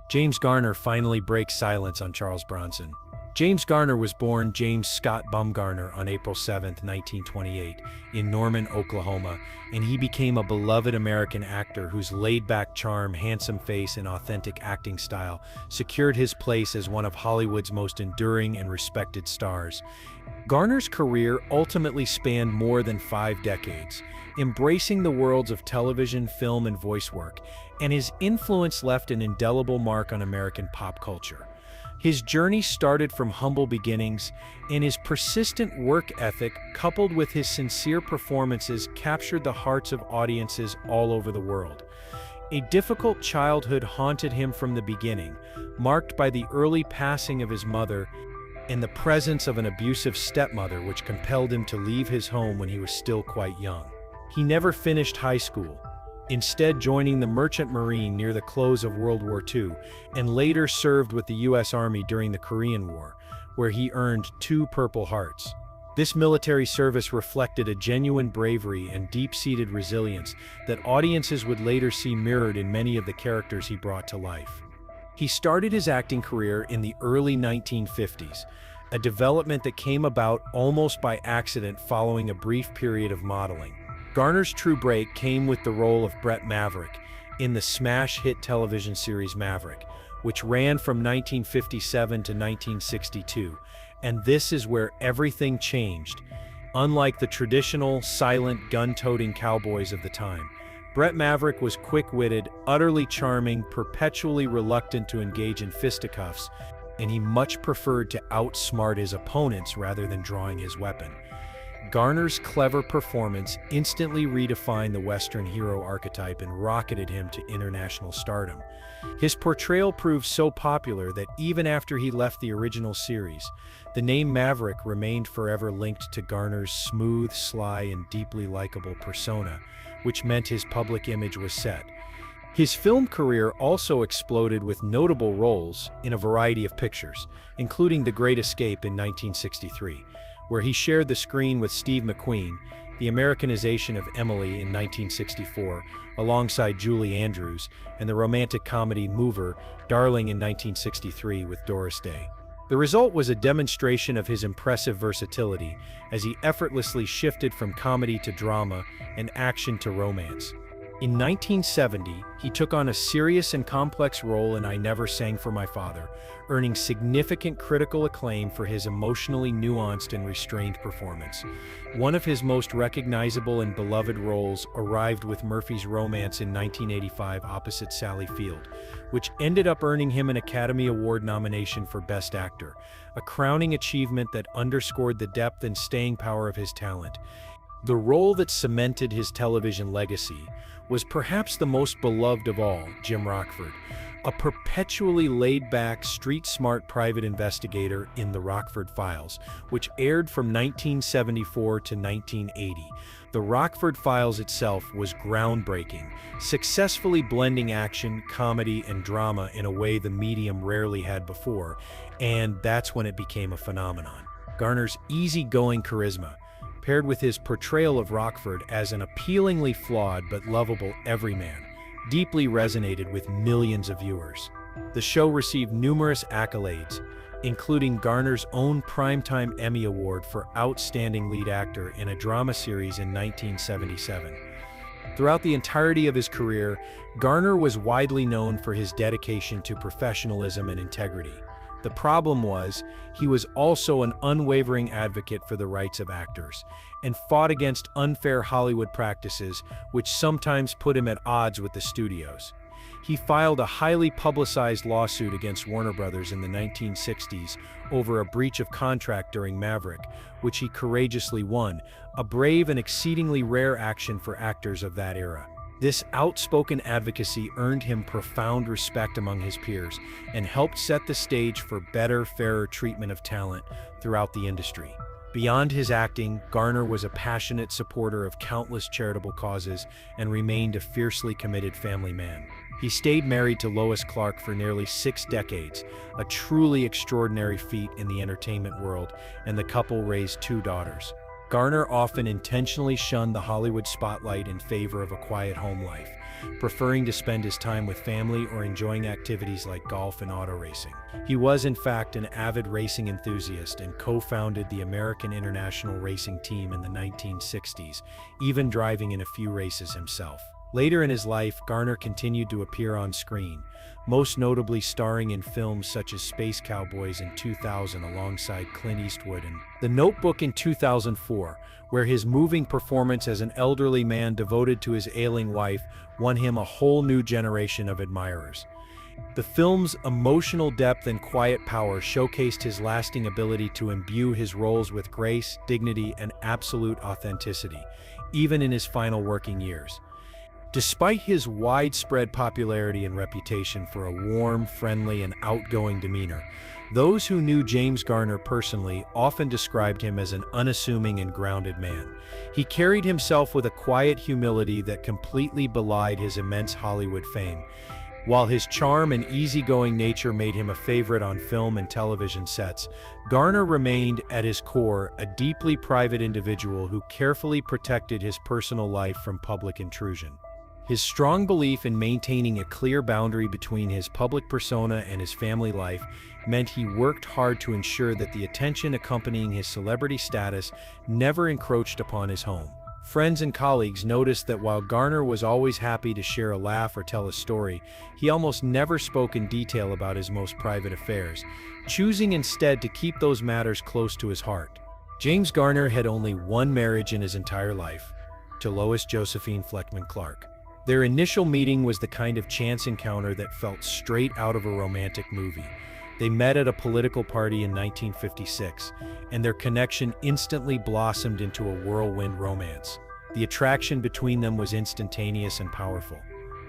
James Garner finally breaks silence on Charles Bronson. James Garner was born James Scott Bumgarner on April 7, 1928, in Norman, Oklahoma, and he became a beloved American actor whose laid-back charm, handsome face, and authentic acting style secured his place as one of Hollywood's most enduring and respected stars. Garner's career ultimately spanned more than 5 decades, embracing the worlds of television, film, and voice work, and his influence left an indelible mark on American pop culture. His journey started from humble beginnings, and his persistent work ethic, coupled with his sincere performances, captured the hearts of audiences all over the world. A difficult childhood haunted him from the beginning, marked by the early passing of his mother and the presence of an abusive stepmother, which compelled him to leave his home when he was still quite young. He never finished high school, instead joining the Merchant Marine near the close of World War II, and later served with the U.S. Army during the Korean War, where he earned 2 Purple Hearts. This military service reflected a genuine bravery and deep-seated resilience that audiences would later see mirrored in many of the characters he brought to life. He started his acting career in the early 1950s, a development that came about almost by accident following a brief period of modeling. Garner's true break came with the role of Brett Maverick in the smash hit television series Maverick, which ran from 1957 to 1962, and this is where everything changed. Unlike the traditional, silent, gun-toting cowboys of the time, Brett Maverick was quick-witted, utterly charming, perpetually reluctant to engage in fisticuffs, and he much preferred to outsmart his opponents rather than drawing his weapon. Garner's clever performance instantly redefined the Western hero archetype and rocketed him to international stardom. His portrayal proved so popular that even after he left the original series, the name Maverick remained forever linked to Garner's smooth, sly, and deeply likable persona, which meant his public image was set. His film career also exploded with notable roles in a variety of pictures, including The Great Escape in 1963, where he shared the screen with Steve McQueen, the Americanization of Emily in 1964, alongside Julie Andrews, and the romantic comedy Mover, Darling in 1963 with Doris Day. The result was a demonstration of his impressive versatility as he effortlessly shifted from comedy to drama and action to romance. In 1970, he took on a serious and complex role in I Never Sang for My Father, earning significant critical acclaim for his emotionally nuanced and restrained performance. One of his most recognizable and beloved roles arrived with Murphy's Romance in 1985 opposite Sally Field, which ended up earning him an Academy Award nomination for Best Actor, a crowning achievement that underscored the depth and staying power of his talent. The role that cemented his television legacy was perhaps the most beloved of all, Jim Rockford, a perpetually laid-back, street-smart private investigator in The Rockford Files, which aired from 1974 to 1980. The Rockford Files itself was groundbreaking, successfully blending action, comedy, and drama in a way the medium rarely had before, and that's when it became a phenomenon. Garner's easygoing charisma, paired with his portrayal of Rockford as an appealingly flawed but lovable everyman, deeply resonated with millions of viewers. The show received numerous accolades, including Garner's own Primetime Emmy Award for Outstanding Lead Actor in a Drama Series in 1977. Throughout the entirety of his career, Garner was widely known for his dedication to professionalism and integrity. The problem was, he was also an unwavering advocate for the rights of actors, and fought against unfair Hollywood practices, which sometimes put him at odds with the studios. He filed a highly publicized lawsuit against Warner Brothers in the 1960s over a breach of contract during Maverick, which he courageously won, a brave and exceedingly rare action for actors of that era. This outspoken advocacy earned him profound respect among his peers and helped set the stage for better, fairer treatment of talent throughout the industry. Beyond his acting, Garner was a passionate supporter of countless charitable causes and remained a fiercely committed family man. He stayed married to Lois Clark for nearly 6 decades, a truly extraordinary feat in the entertainment world, and the couple raised 2 daughters. Garner often intentionally shunned the Hollywood spotlight in favor of a quiet home life, preferring to spend his time with family or enjoying activities like golf and auto racing. He was, in fact, an avid racing enthusiast and co-founded the American International Racing Team in the 1960s, even driving in a few races himself. Later in his life, Garner continued to appear on screen, most notably starring in films such as Space Cowboys in 2000 alongside Clint Eastwood and The Notebook in 2004, where his moving performance as an elderly man devoted to his ailing wife won him a whole new generation of admirers. The film's emotional depth and quiet power showcased his lasting ability to imbue his roles with grace, dignity, and absolute authenticity, even in his final working years. Despite his widespread popularity and reputation for a warm, friendly, and outgoing demeanor, those who knew James Garner personally often described him as an unassuming and grounded man. He carried himself with a quiet humility that completely belied his immense Hollywood fame. While his charm and easygoing nature made him a favorite on film and television sets, Garner remained, at his core, a deeply private individual who carefully protected his personal life from public intrusion. His strong belief in maintaining a clear boundary between his public persona and his family life meant he worked hard to ensure that the attention accompanying his celebrity status never encroached upon his home. Friends and colleagues noticed that while Garner was always happy to share a laugh or tell a story, he almost never spoke in detail about his most private affairs, choosing instead to keep those matters close to his heart. James Garner had only one marriage in his entire life, to Lois Josephine Fleckman Clark. Their initial meeting was the kind of chance encounter that felt straight out of a romantic movie. They met at a political party in 1956, and their connection instantly blossomed into a whirlwind romance. The attraction between them was instantaneous and powerful.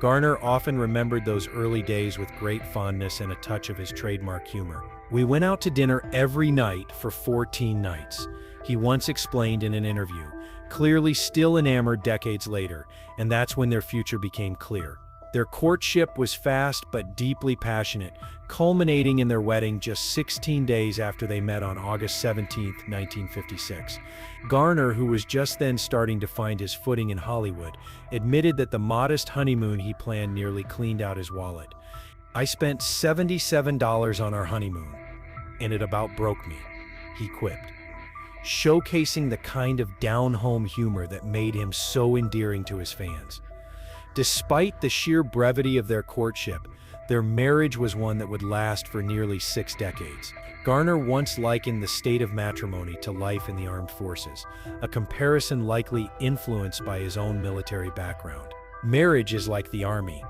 Garner often remembered those early days with great fondness and a touch of his trademark humor. "We went out to dinner every night for 14 nights, he once explained in an interview, clearly still enamored decades later, and that's when their future became clear. Their courtship was fast but deeply passionate, culminating in their wedding just 16 days after they met on August 17, 1956. Garner, who was just then starting to find his footing in Hollywood, admitted that the modest honeymoon he planned nearly cleaned out his wallet. "I spent $77 on our honeymoon, and it about broke me," he quipped, showcasing the kind of down-home humor that made him so endearing to his fans. Despite the sheer brevity of their courtship, their marriage was one that would last for nearly 6 decades. Garner once likened the state of matrimony to life in the armed forces, a comparison likely influenced by his own military background. "Marriage is like the army,"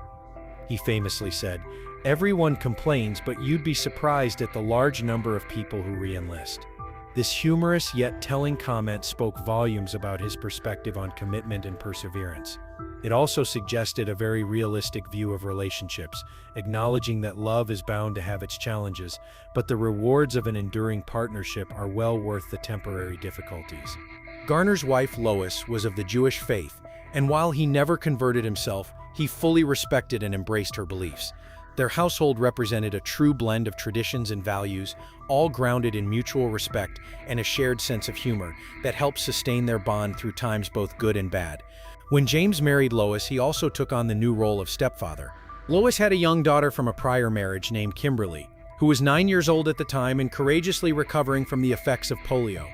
he famously said. "Everyone complains, but you'd be surprised at the large number of people who re-enlist." This humorous yet telling comment spoke volumes about his perspective on commitment and perseverance. It also suggested a very realistic view of relationships, acknowledging that love is bound to have its challenges, but the rewards of an enduring partnership are well worth the temporary difficulties. Garner's wife, Lois, was of the Jewish faith, and while he never converted himself, he fully respected and embraced her beliefs. Their household represented a true blend of traditions and values, all grounded in mutual respect and a shared sense of humor that helped sustain their bond through times both good and bad. When James married Lois, he also took on the new role of stepfather. Lois had a young daughter from a prior marriage named Kimberly, who was 9 years old at the time and courageously recovering from the effects of polio.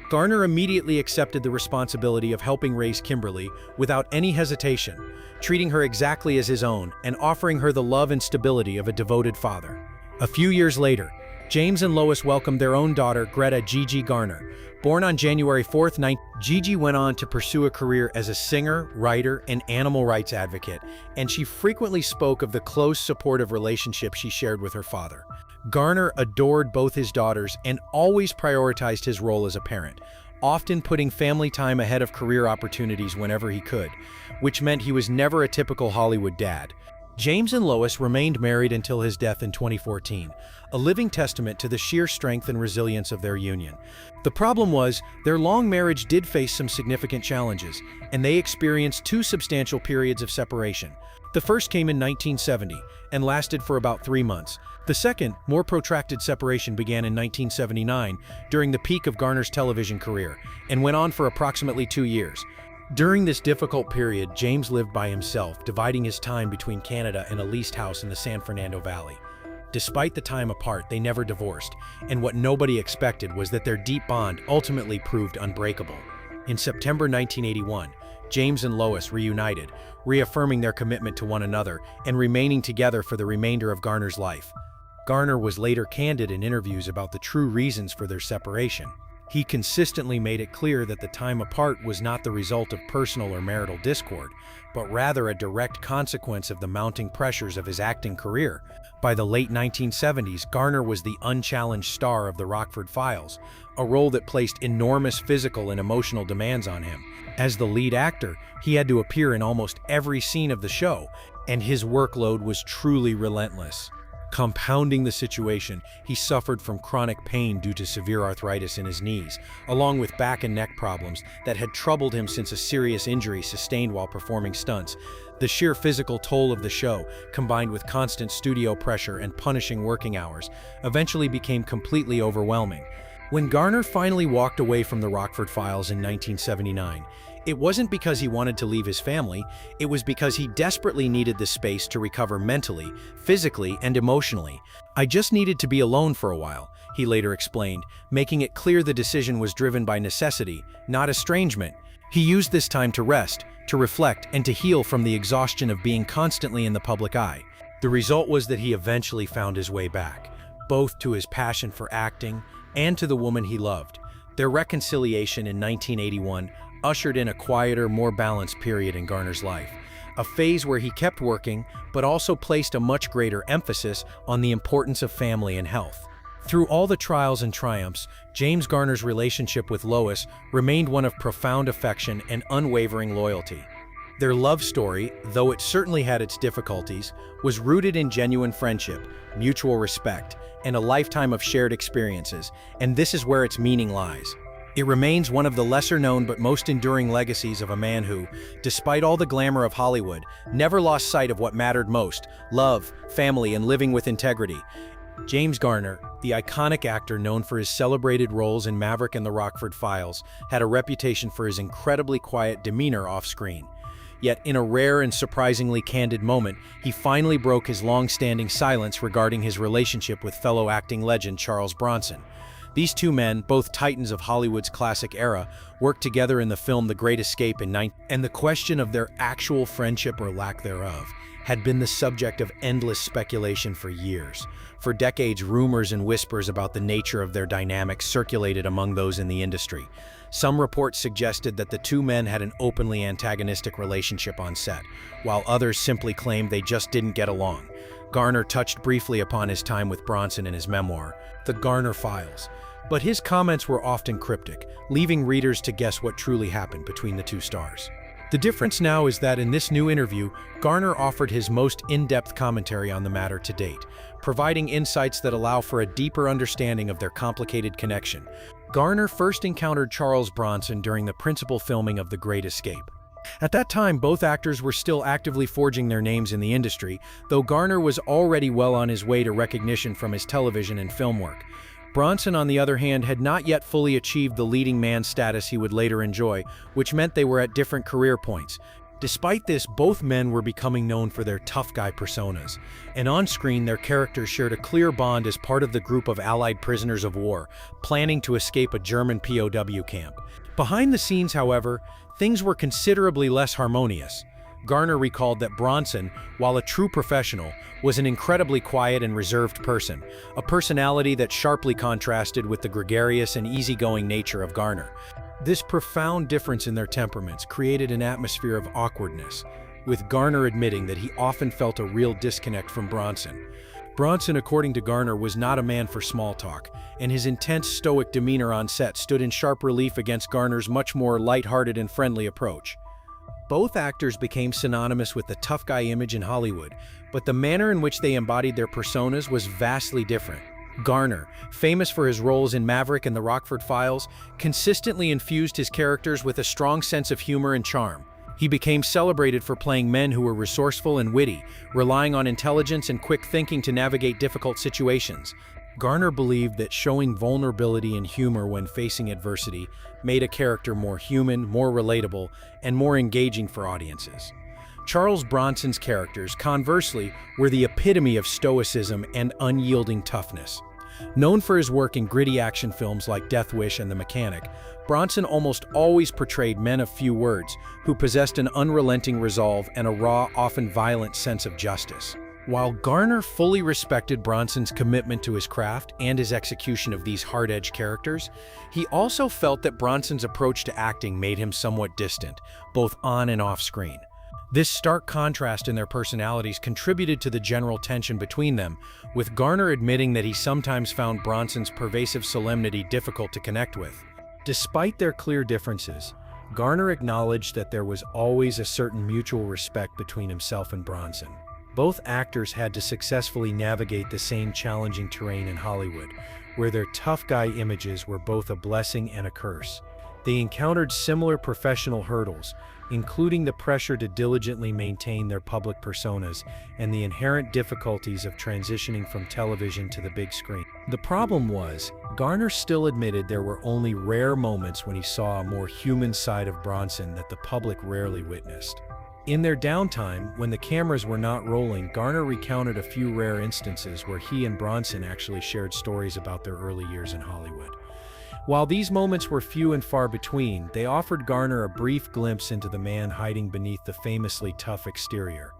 Garner immediately accepted the responsibility of helping raise Kimberly without any hesitation, treating her exactly as his own and offering her the love and stability of a devoted father. A few years later, James and Lois welcomed their own daughter, Greta Gigi Garner. Born on January 4th, Gigi went on to pursue a career as a singer, writer, and animal rights advocate, and she frequently spoke of the close, supportive relationship she shared with her father. Garner adored both his daughters and always prioritized his role as a parent, often putting family time ahead of career opportunities whenever he could, which meant he was never a typical Hollywood dad. James and Lois remained married until his death in 2014, a living testament to the sheer strength and resilience of their union. The problem was, their long marriage did face some significant challenges, and they experienced 2 substantial periods of separation. The first came in 1970 and lasted for about 3 months. The second, more protracted separation began in 1979 during the peak of Garner's television career and went on for approximately 2 years. During this difficult period, James lived by himself, dividing his time between Canada and a leased house in the San Fernando Valley. Despite the time apart, they never divorced, and what nobody expected was that their deep bond ultimately proved unbreakable. In September 1981, James and Lois reunited, reaffirming their commitment to one another and remaining together for the remainder of Garner's life. Garner was later candid in interviews about the true reasons for their separation. He consistently made it clear that the time apart was not the result of personal or marital discord, but rather a direct consequence of the mounting pressures of his acting career. By the late 1970s, Garner was the unchallenged star of the Rockford Files, a role that placed enormous physical and emotional demands on him. As the lead actor, he had to appear in almost every scene of the show, and his workload was truly relentless. Compounding the situation, he suffered from chronic pain due to severe arthritis in his knees, along with back and neck problems that had troubled him since a serious injury sustained while performing stunts. The sheer physical toll of the show, combined with constant studio pressure and punishing working hours, eventually became completely overwhelming. When Garner finally walked away from the Rockford Files in 1979, it wasn't because he wanted to leave his family, it was because he desperately needed the space to recover mentally, physically, and emotionally. "I just needed to be alone for a while," he later explained, making it clear the decision was driven by necessity, not estrangement. He used this time to rest, to reflect, and to heal from the exhaustion of being constantly in the public eye. The result was that he eventually found his way back, both to his passion for acting and to the woman he loved. Their reconciliation in 1981 ushered in a quieter, more balanced period in Garner's life, a phase where he kept working, but also placed a much greater emphasis on the importance of family and health. Through all the trials and triumphs, James Garner's relationship with Lois remained one of profound affection and unwavering loyalty. Their love story, though it certainly had its difficulties, was rooted in genuine friendship, mutual respect, and a lifetime of shared experiences, and this is where its meaning lies. It remains one of the lesser-known but most enduring legacies of a man who, despite all the glamour of Hollywood, never lost sight of what mattered most: love, family, and living with integrity. James Garner, the iconic actor known for his celebrated roles in Maverick and the Rockford Files, had a reputation for his incredibly quiet demeanor off-screen. Yet, in a rare and surprisingly candid moment, he finally broke his long-standing silence regarding his relationship with fellow acting legend Charles Bronson. These two men, both titans of Hollywood's classic era, worked together in the film The Great Escape and the question of their actual friendship or lack thereof had been the subject of endless speculation for years. For decades, rumors and whispers about the nature of their dynamic circulated among those in the industry. Some reports suggested that the two men had an openly antagonistic relationship on set, while others simply claimed they just didn't get along. Garner touched briefly upon his time with Bronson in his memoir, The Garner Files, but his comments were often cryptic, leaving readers to guess what truly happened between the two stars. The difference now is that in this new interview, Garner offered his most in-depth commentary on the matter to date, providing insights that allow for a deeper understanding of their complicated connection. Garner first encountered Charles Bronson during the principal filming of The Great Escape. At that time, both actors were still actively forging their names in the industry, though Garner was already well on his way to recognition from his television and film work. Bronson, on the other hand, had not yet fully achieved the leading man status he would later enjoy, which meant they were at different career points. Despite this, both men were becoming known for their tough guy personas, and on-screen their characters shared a clear bond as part of the group of Allied prisoners of war, planning to escape a German POW camp. Behind the scenes, however, things were considerably less harmonious. Garner recalled that Bronson, while a true professional, was an incredibly quiet and reserved person, a personality that sharply contrasted with the gregarious and easygoing nature of Garner. This profound difference in their temperaments created an atmosphere of awkwardness, with Garner admitting that he often felt a real disconnect from Bronson. Bronson, according to Garner, was not a man for small talk, and his intense stoic demeanor on set stood in sharp relief against Garner's much more lighthearted and friendly approach. Both actors became synonymous with the tough guy image in Hollywood, but the manner in which they embodied their personas was vastly different. Garner, famous for his roles in Maverick and the Rockford Files, consistently infused his characters with a strong sense of humor and charm. He became celebrated for playing men who were resourceful and witty, relying on intelligence and quick thinking to navigate difficult situations. Garner believed that showing vulnerability and humor when facing adversity made a character more human, more relatable, and more engaging for audiences. Charles Bronson's characters, conversely, were the epitome of stoicism and unyielding toughness. Known for his work in gritty action films like Death Wish and The Mechanic, Bronson almost always portrayed men of few words who possessed an unrelenting resolve and a raw, often violent sense of justice. While Garner fully respected Bronson's commitment to his craft and his execution of these hard-edged characters, he also felt that Bronson's approach to acting made him somewhat distant, both on and off screen. This stark contrast in their personalities contributed to the general tension between them, with Garner admitting that he sometimes found Bronson's pervasive solemnity difficult to connect with. Despite their clear differences, Garner acknowledged that there was always a certain mutual respect between himself and Bronson. Both actors had to successfully navigate the same challenging terrain in Hollywood, where their tough guy images were both a blessing and a curse. They encountered similar professional hurdles, including the pressure to diligently maintain their public personas and the inherent difficulties of transitioning from television to the big screen. The problem was, Garner still admitted there were only rare moments when he saw a more human side of Bronson that the public rarely witnessed. In their downtime, when the cameras were not rolling, Garner recounted a few rare instances where he and Bronson actually shared stories about their early years in Hollywood. While these moments were few and far between, they offered Garner a brief glimpse into the man hiding beneath the famously tough exterior.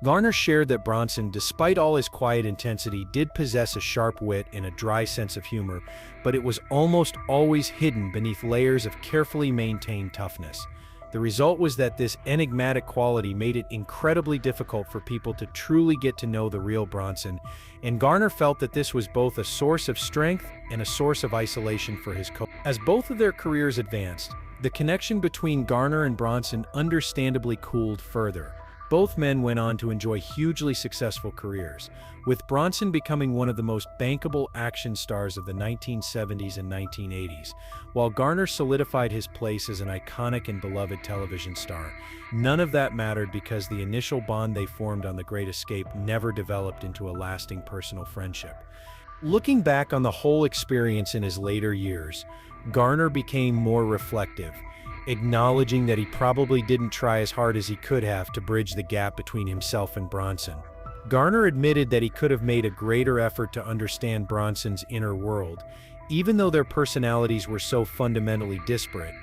Garner shared that Bronson, despite all his quiet intensity, did possess a sharp wit and a dry sense of humor, but it was almost always hidden beneath layers of carefully maintained toughness. The result was that this enigmatic quality made it incredibly difficult for people to truly get to know the real Bronson, and Garner felt that this was both a source of strength and a source of isolation for his As both of their careers advanced, the connection between Garner and Bronson understandably cooled further. Both men went on to enjoy hugely successful careers, with Bronson becoming one of the most bankable action stars of the 1970s and 1980s, while Garner solidified his place as an iconic and beloved television star. None of that mattered because the initial bond they formed on The Great Escape never developed into a lasting personal friendship. Looking back on the whole experience in his later years, Garner became more reflective, acknowledging that he probably didn't try as hard as he could have to bridge the gap between himself and Bronson. Garner admitted that he could have made a greater effort to understand Bronson's inner world, even though their personalities were so fundamentally disparate.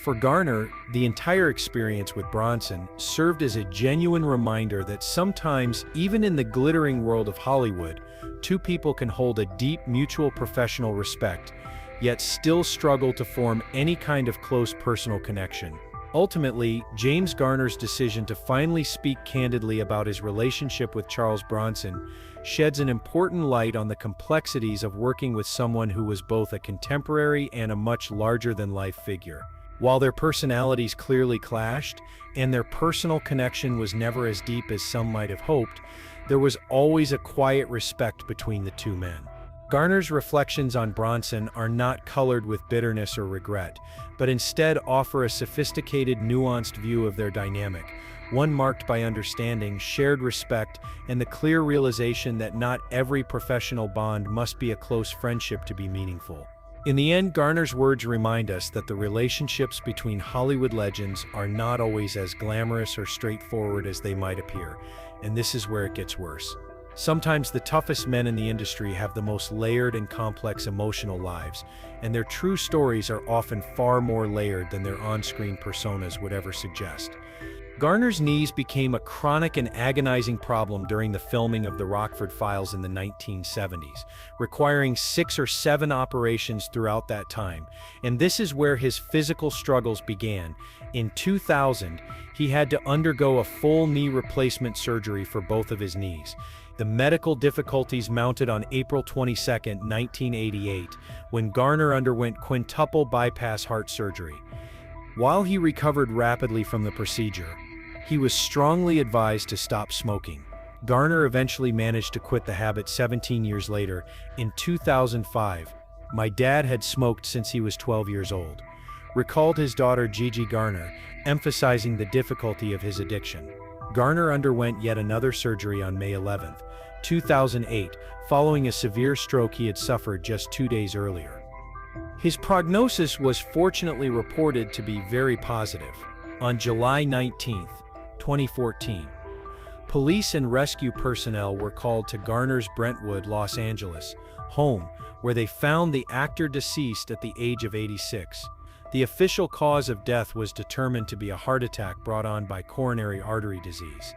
For Garner, the entire experience with Bronson served as a genuine reminder that sometimes, even in the glittering world of Hollywood, two people can hold a deep mutual professional respect, yet still struggle to form any kind of close personal connection. Ultimately, James Garner's decision to finally speak candidly about his relationship with Charles Bronson sheds an important light on the complexities of working with someone who was both a contemporary and a much larger-than-life figure. While their personalities clearly clashed, and their personal connection was never as deep as some might have hoped, there was always a quiet respect between the two men. Garner's reflections on Bronson are not colored with bitterness or regret, but instead offer a sophisticated, nuanced view of their dynamic, one marked by understanding, shared respect, and the clear realization that not every professional bond must be a close friendship to be meaningful. In the end, Garner's words remind us that the relationships between Hollywood legends are not always as glamorous or straightforward as they might appear, and this is where it gets worse. Sometimes the toughest men in the industry have the most layered and complex emotional lives, and their true stories are often far more layered than their on-screen personas would ever suggest. Garner's knees became a chronic and agonizing problem during the filming of the Rockford Files in the 1970s, requiring 6 or 7 operations throughout that time, and this is where his physical struggles began. In 2000, he had to undergo a full knee replacement surgery for both of his knees. The medical difficulties mounted on April 22, 1988, when Garner underwent quintuple bypass heart surgery. While he recovered rapidly from the procedure, he was strongly advised to stop smoking. Garner eventually managed to quit the habit 17 years later. In 2005, "My dad had smoked since he was 12 years old," recalled his daughter Gigi Garner, emphasizing the difficulty of his addiction. Garner underwent yet another surgery on May 11, 2008, following a severe stroke he had suffered just 2 days earlier. His prognosis was fortunately reported to be very positive. On July 19, 2014, police and rescue personnel were called to Garner's Brentwood, Los Angeles, home, where they found the actor deceased at the age of 86. The official cause of death was determined to be a heart attack brought on by coronary artery disease.